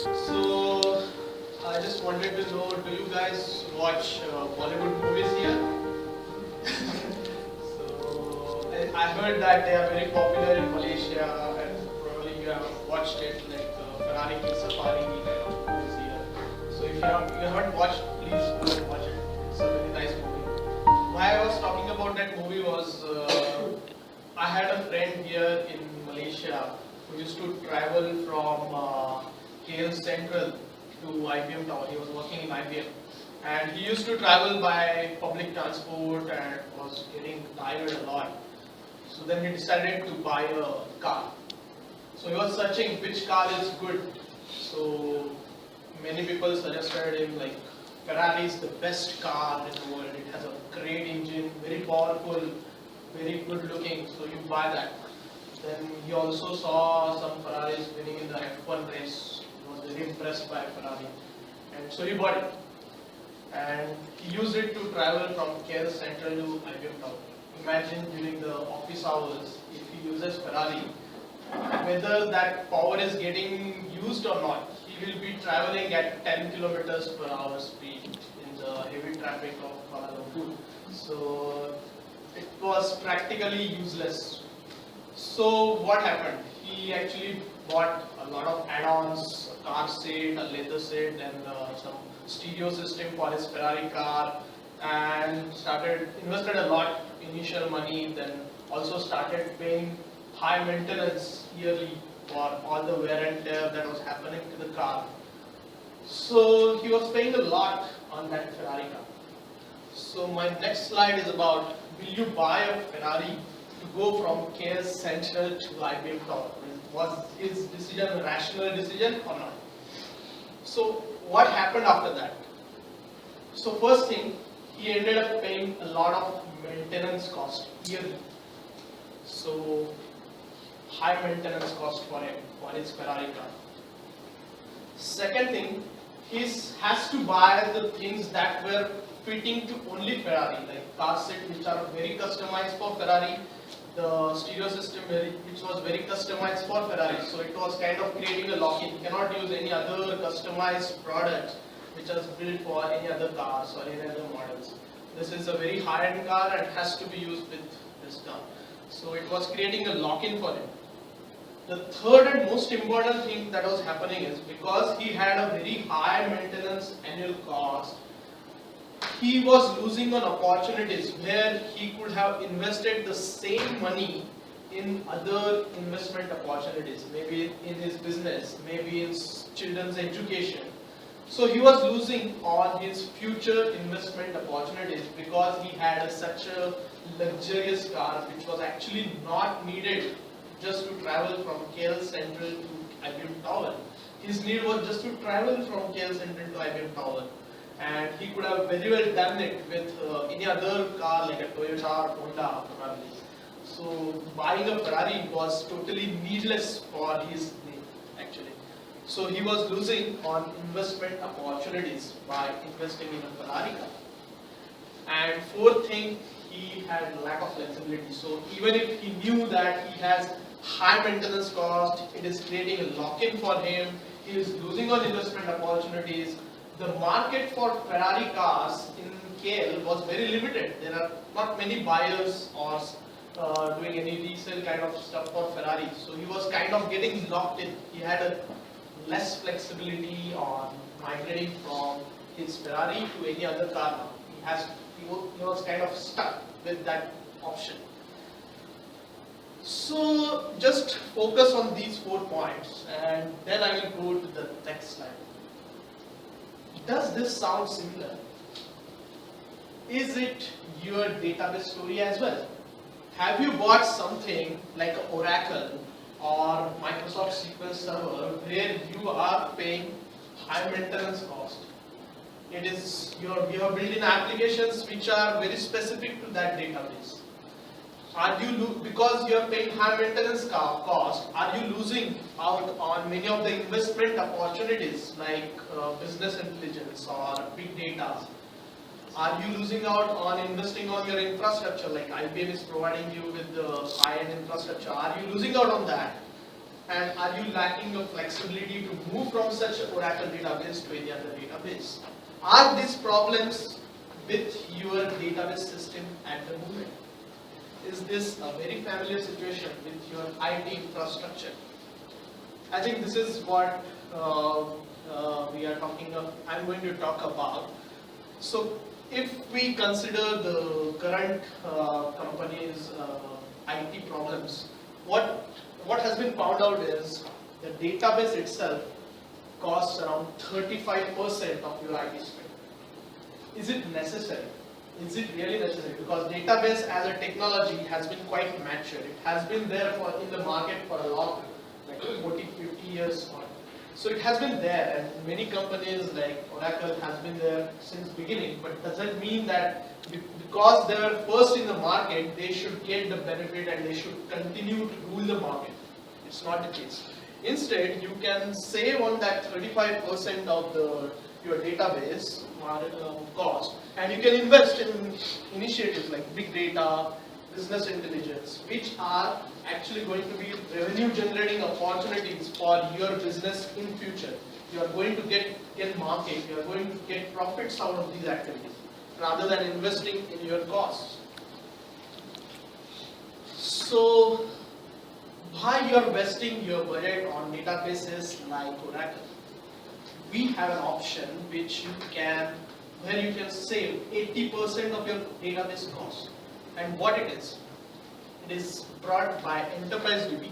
So, I just wanted to know, do you guys watch Bollywood movies here? So, I heard that they are very popular in Malaysia, and probably you have watched it, like Ferrari Ki Safari kind of movies here. So, if you haven't watched, please go and watch it. It's a very nice movie. Why I was talking about that movie was I had a friend here in Malaysia who used to travel from KL Central to IBM Tower. He was working in IBM. And he used to travel by public transport and was getting tired a lot. So then he decided to buy a car. So he was searching which car is good. So many people suggested him like Ferrari is the best car in the world. It has a great engine, very powerful, very good looking. So you buy that. Then he also saw some Ferraris winning in the F1 race. He was very impressed by Ferrari. And so he bought it. And he used it to travel from KL Central to IBM Tower. Imagine during the office hours, if he uses Ferrari, whether that power is getting used or not, he will be traveling at 10 kilometers per hour speed in the heavy traffic of Kuala Lumpur. So it was practically useless. So what happened? He actually bought a lot of add-ons, a car seat, a leather seat, and some stereo system for his Ferrari car, and invested a lot initial money. Then also started paying high maintenance yearly for all the wear and tear that was happening to the car. So he was paying a lot on that Ferrari car. So my next slide is about, will you buy a Ferrari to go from KS Central to IBM Tower? Was his decision a rational decision or not? So what happened after that? So first thing, he ended up paying a lot of maintenance cost yearly. So high maintenance cost for him, for his Ferrari car. Second thing, he has to buy the things that were fitting to only Ferrari, like car seat which are very customized for Ferrari, the stereo system which was very customized for Ferrari. So it was kind of creating a lock-in. You cannot use any other customized product which was built for any other cars or any other models. This is a very high-end car and has to be used with this car. So it was creating a lock-in for him. The third and most important thing that was happening is because he had a very high maintenance annual cost, he was losing on opportunities where he could have invested the same money in other investment opportunities, maybe in his business, maybe in children's education. So he was losing on his future investment opportunities because he had such a luxurious car which was actually not needed just to travel from KL Central to IBM Tower. His need was just to travel from KL Central to IBM Tower. And he could have very well done it with any other car like a Toyota or Honda probably. So buying a Ferrari was totally needless for his need actually. So he was losing on investment opportunities by investing in a Ferrari car. And fourth thing, he had lack of flexibility. So even if he knew that he has high maintenance cost, it is creating a lock-in for him, he is losing on investment opportunities. The market for Ferrari cars in KL was very limited. There are not many buyers or doing any resale kind of stuff for Ferrari. So he was kind of getting locked in. He had a less flexibility on migrating from his Ferrari to any other car now. He was kind of stuck with that option. So just focus on these 4 points and then I will go to the next slide. Does this sound similar? Is it your database story as well? Have you bought something like Oracle or Microsoft SQL Server where you are paying high maintenance cost? It is you have built-in applications which are very specific to that database. Because you are paying high maintenance cost, are you losing out on many of the investment opportunities like business intelligence or big data? Are you losing out on investing on your infrastructure like IBM is providing you with the high-end infrastructure? Are you losing out on that? And are you lacking the flexibility to move from such an Oracle database to any other database? Are these problems with your database system at the moment? Is this a very familiar situation with your IT infrastructure? I think this is what we are talking of. I'm going to talk about. So, if we consider the current company's IT problems, what has been found out is the database itself costs around 35% of your IT spend. Is it necessary? Is it really necessary? Because database as a technology has been quite mature. It has been there in the market for a long, like 40, 50 years on. So it has been there, and many companies like Oracle has been there since beginning, but doesn't mean that because they were first in the market, they should get the benefit and they should continue to rule the market. It's not the case. Instead, you can save on that 35% of your database cost, and you can invest in initiatives like big data, business intelligence, which are actually going to be revenue generating opportunities for your business in future. You are going to get market, you are going to get profits out of these activities rather than investing in your costs. So why you are investing your budget on databases like Oracle? We have an option where you can save 80% of your database cost. And what it is brought by Enterprise DB.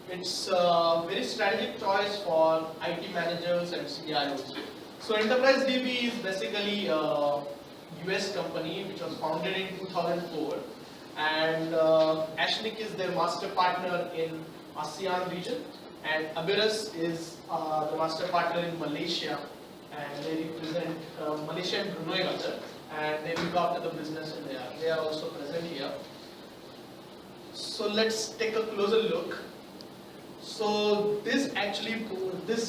It's a very strategic choice for IT managers and CIOs. So Enterprise DB is basically a US company which was founded in 2004, and Ashnik is their master partner in ASEAN region, and Abirus is the master partner in Malaysia, and they represent Malaysia and Brunei rather, and they look after the business in there. They are also present here. So let's take a closer look. So this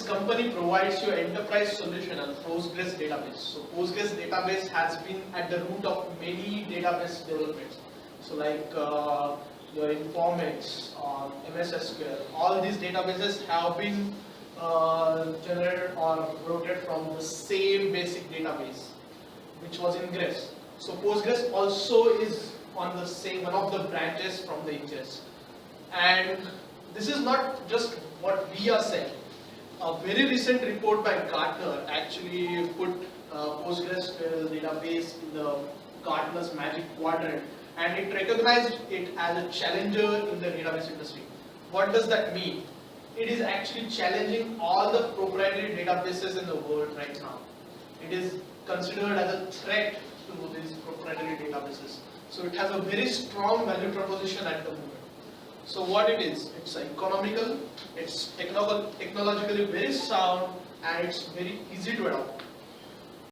company provides you enterprise solution on Postgres database. So Postgres database has been at the root of many database developments. So like your Informix or MS SQL, all these databases have been generated or routed from the same basic database, which was Ingres. So Postgres also is on the same, one of the branches from the Ingres. And this is not just what we are saying. A very recent report by Gartner actually put PostgreSQL database in the Gartner's Magic Quadrant, and it recognized it as a challenger in the database industry. What does that mean? It is actually challenging all the proprietary databases in the world right now. It is considered as a threat to these proprietary databases. So it has a very strong value proposition at the moment. So what it is, it's economical, it's technologically very sound, and it's very easy to adopt.